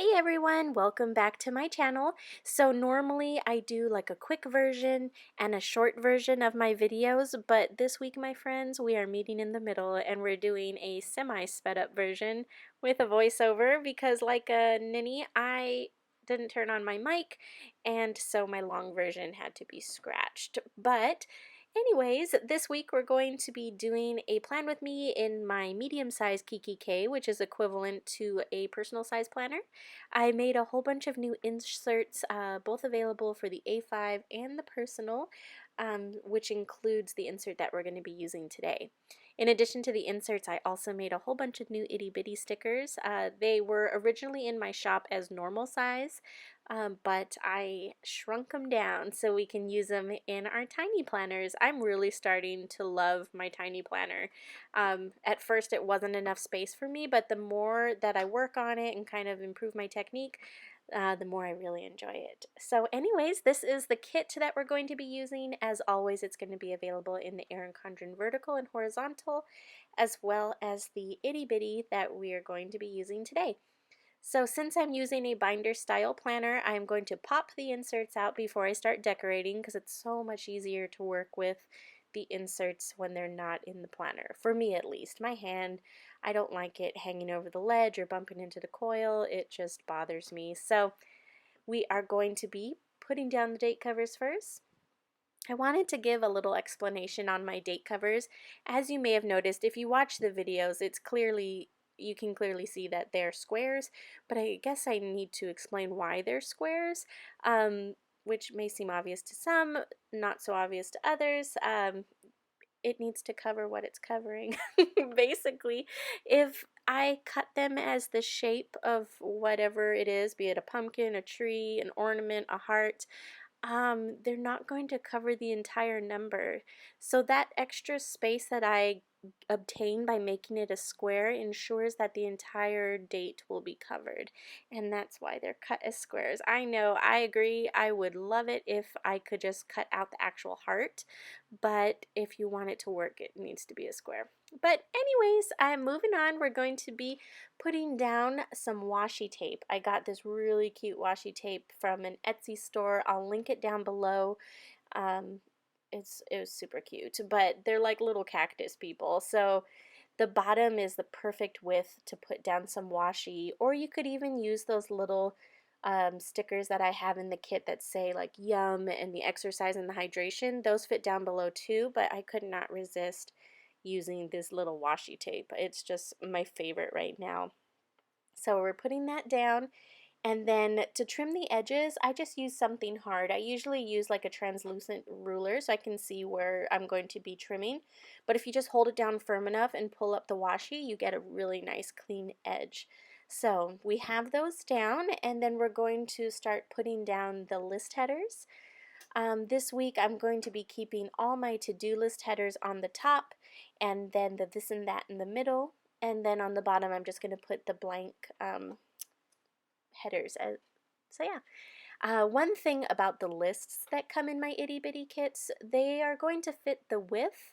Hey everyone, welcome back to my channel. So normally I do like a quick version and a short version of my videos, but this week, my friends, we are meeting in the middle and we're doing a semi-sped up version with a voiceover because like a ninny, I didn't turn on my mic and so my long version had to be scratched. But anyways, this week we're going to be doing a plan with me in my medium-sized Kikki-K, which is equivalent to a personal size planner. I made a whole bunch of new inserts, both available for the A5 and the personal, which includes the insert that we're going to be using today. In addition to the inserts, I also made a whole bunch of new itty bitty stickers. They were originally in my shop as normal size, but I shrunk them down so we can use them in our tiny planners. I'm really starting to love my tiny planner. At first it wasn't enough space for me, but the more that I work on it and kind of improve my technique, the more I really enjoy it. So anyways, this is the kit that we're going to be using. As always, it's going to be available in the ERIN CONDREN vertical and horizontal, as well as the itty bitty that we are going to be using today. So since I'm using a binder style planner, I'm going to pop the inserts out before I start decorating because it's so much easier to work with the inserts when they're not in the planner. For me at least. My hand, I don't like it hanging over the ledge or bumping into the coil. It just bothers me. So we are going to be putting down the date covers first. I wanted to give a little explanation on my date covers. As you may have noticed, if you watch the videos, you can clearly see that they're squares, but I guess I need to explain why they're squares, which may seem obvious to some, not so obvious to others. It needs to cover what it's covering. Basically, if I cut them as the shape of whatever it is, be it a pumpkin, a tree, an ornament, a heart, they're not going to cover the entire number. So that extra space that I obtain by making it a square ensures that the entire date will be covered. And that's why they're cut as squares. I know, I agree, I would love it if I could just cut out the actual heart, but if you want it to work, it needs to be a square. But anyways, I'm moving on. We're going to be putting down some washi tape. I got this really cute washi tape from an Etsy store. I'll link it down below. Um, it was super cute, but they're like little cactus people. So the bottom is the perfect width to put down some washi, or you could even use those little stickers that I have in the kit that say like yum and the exercise and the hydration. Those fit down below too, but I could not resist using this little washi tape. It's just my favorite right now. So we're putting that down, and then to trim the edges, I just use something hard. I usually use like a translucent ruler so I can see where I'm going to be trimming. But if you just hold it down firm enough and pull up the washi, you get a really nice clean edge. So we have those down, and then we're going to start putting down the list headers. This week I'm going to be keeping all my to-do list headers on the top, and then the this and that in the middle, and then on the bottom I'm just going to put the blank headers. So yeah. One thing about the lists that come in my itty bitty kits, they are going to fit the width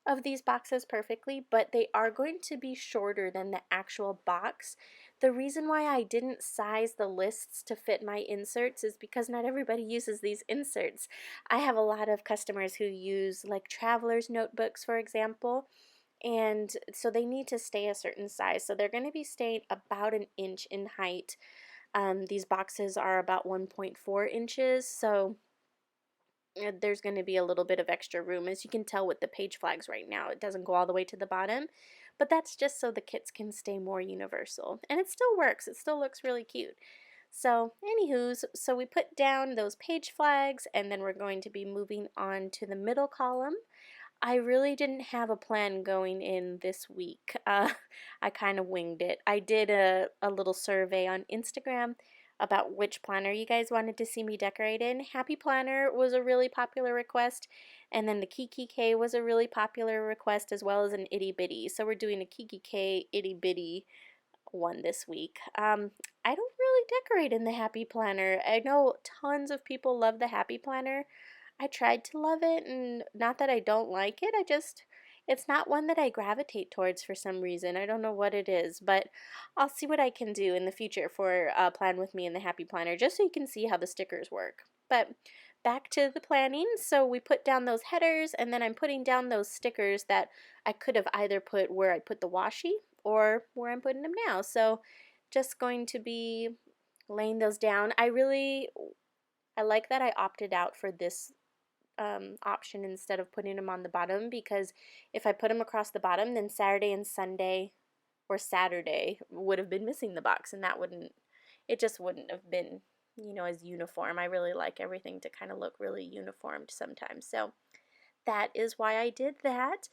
of these boxes perfectly, but they are going to be shorter than the actual box. The reason why I didn't size the lists to fit my inserts is because not everybody uses these inserts. I have a lot of customers who use like traveler's notebooks, for example, and so they need to stay a certain size. So they're going to be staying about an inch in height. These boxes are about 1.4 inches, so there's going to be a little bit of extra room. As you can tell with the page flags right now, it doesn't go all the way to the bottom, but that's just so the kits can stay more universal. And it still works. It still looks really cute. So anywho's, so we put down those page flags, and then we're going to be moving on to the middle column. I really didn't have a plan going in this week. I kind of winged it. I did a little survey on Instagram about which planner you guys wanted to see me decorate in. Happy Planner was a really popular request, and then the Kikki-K was a really popular request, as well as an Itty Bitty. So we're doing a Kikki-K Itty Bitty one this week. I don't really decorate in the Happy Planner. I know tons of people love the Happy Planner. I tried to love it, and not that I don't like it, It's not one that I gravitate towards for some reason. I don't know what it is, but I'll see what I can do in the future for Plan With Me in the Happy Planner, just so you can see how the stickers work. But back to the planning. So we put down those headers, and then I'm putting down those stickers that I could have either put where I put the washi or where I'm putting them now. So just going to be laying those down. I like that I opted out for this option instead of putting them on the bottom, because if I put them across the bottom, then Saturday and Sunday or Saturday would have been missing the box, and it just wouldn't have been, as uniform. I really like everything to kind of look really uniformed sometimes. So that is why I did that.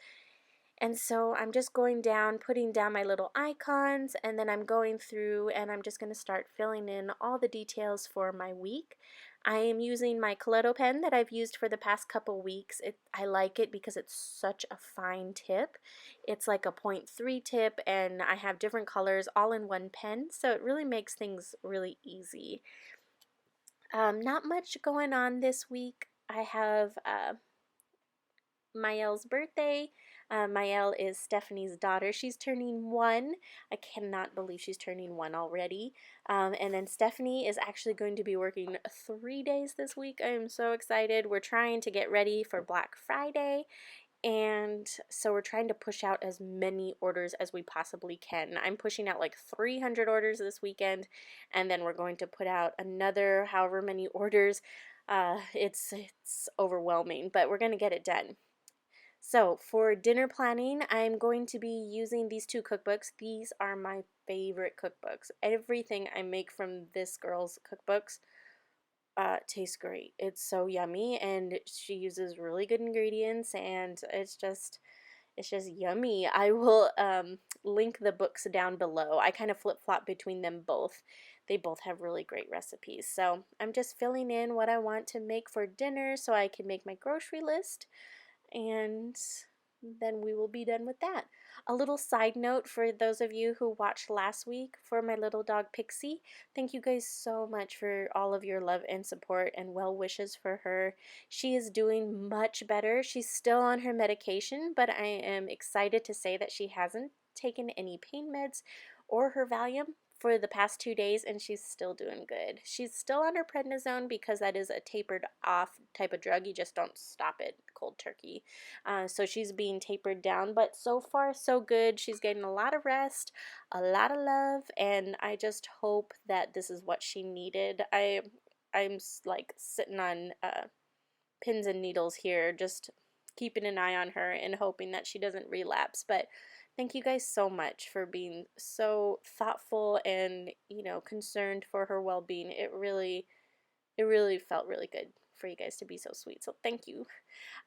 And so I'm just going down, putting down my little icons, and then I'm going through and I'm just going to start filling in all the details for my week. I am using my Coletto pen that I've used for the past couple weeks. I like it because it's such a fine tip. It's like a 0.3 tip, and I have different colors all in one pen, so it really makes things really easy. Not much going on this week. I have Mael's birthday. Mael is Stephanie's daughter. She's turning 1. I cannot believe she's turning 1 already. And then Stephanie is actually going to be working 3 days this week. I am so excited. We're trying to get ready for Black Friday, and so we're trying to push out as many orders as we possibly can. I'm pushing out like 300 orders this weekend, and then we're going to put out another however many orders. It's overwhelming, but we're going to get it done. So for dinner planning, I'm going to be using these 2 cookbooks. These are my favorite cookbooks. Everything I make from this girl's cookbooks tastes great. It's so yummy, and she uses really good ingredients, and it's just yummy. I will link the books down below. I kind of flip-flop between them both. They both have really great recipes. So I'm just filling in what I want to make for dinner so I can make my grocery list, and then we will be done with that. A little side note for those of you who watched last week for my little dog Pixie, thank you guys so much for all of your love and support and well wishes for her. She is doing much better. She's still on her medication, but I am excited to say that she hasn't taken any pain meds or her Valium for the past 2 days, and she's still doing good. She's still on her prednisone because that is a tapered off type of drug. You just don't stop it cold turkey. So she's being tapered down, but so far so good. She's getting a lot of rest, a lot of love, and I just hope that this is what she needed. I'm like sitting on pins and needles here, just keeping an eye on her and hoping that she doesn't relapse. But thank you guys so much for being so thoughtful and, concerned for her well-being. It really felt really good for you guys to be so sweet. So thank you.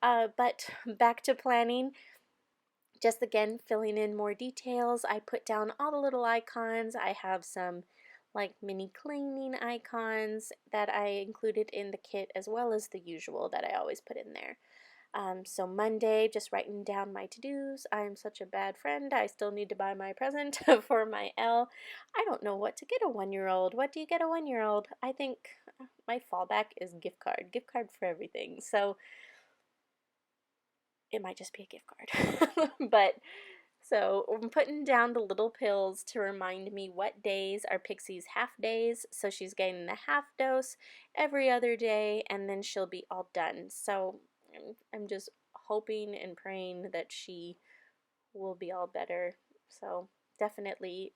But back to planning. Just again, filling in more details. I put down all the little icons. I have some like mini cleaning icons that I included in the kit, as well as the usual that I always put in there. So Monday, just writing down my to-dos. I'm such a bad friend. I still need to buy my present for my L. I don't know what to get a 1-year-old. What do you get a 1-year-old? I think my fallback is gift card. Gift card for everything. So it might just be a gift card. But so I'm putting down the little pills to remind me what days are Pixie's half days. So she's getting the half dose every other day, and then she'll be all done. So I'm just hoping and praying that she will be all better. So definitely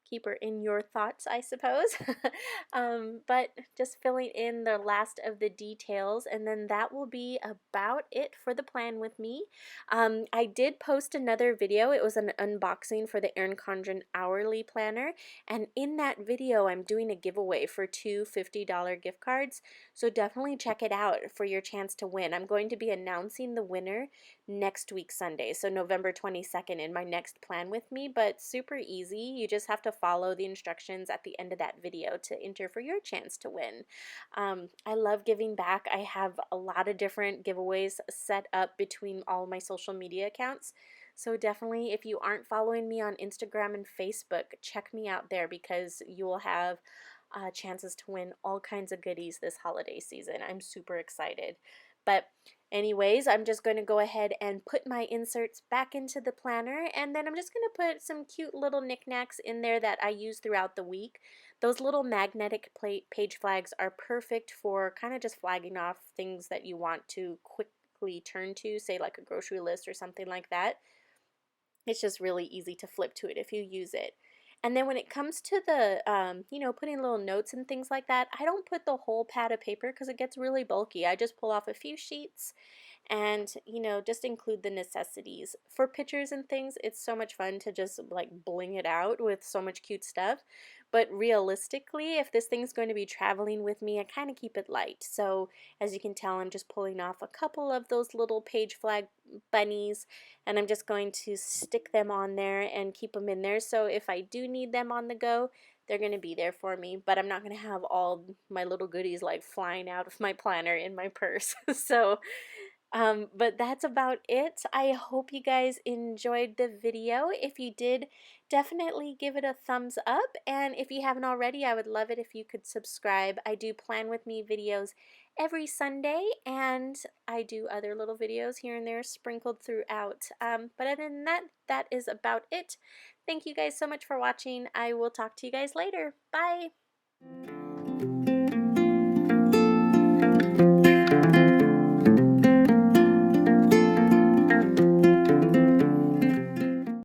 keep her in your thoughts, I suppose. But just filling in the last of the details, and then that will be about it for the plan with me. I did post another video. It was an unboxing for the ERIN CONDREN hourly planner, and in that video I'm doing a giveaway for 2 $50 gift cards, so definitely check it out for your chance to win. I'm going to be announcing the winner next week Sunday, so November 22nd, in my next plan with me, but super easy. You just have to follow the instructions at the end of that video to enter for your chance to win. I love giving back. I have a lot of different giveaways set up between all my social media accounts. So definitely, if you aren't following me on Instagram and Facebook, check me out there, because you will have chances to win all kinds of goodies this holiday season. I'm super excited. But Anyways, I'm just going to go ahead and put my inserts back into the planner, and then I'm just going to put some cute little knickknacks in there that I use throughout the week. Those little magnetic page flags are perfect for kind of just flagging off things that you want to quickly turn to, say like a grocery list or something like that. It's just really easy to flip to it if you use it. And then when it comes to the, putting little notes and things like that, I don't put the whole pad of paper because it gets really bulky. I just pull off a few sheets and just include the necessities. For pictures and things, it's so much fun to just like bling it out with so much cute stuff. But realistically, if this thing's going to be traveling with me, I kind of keep it light. So as you can tell, I'm just pulling off a couple of those little page flag bunnies, and I'm just going to stick them on there and keep them in there. So if I do need them on the go, they're going to be there for me, but I'm not going to have all my little goodies like flying out of my planner in my purse. So but that's about it. I hope you guys enjoyed the video. If you did, definitely give it a thumbs up. And if you haven't already, I would love it if you could subscribe. I do Plan With Me videos every Sunday, and I do other little videos here and there sprinkled throughout. But other than that, that is about it. Thank you guys so much for watching. I will talk to you guys later. Bye!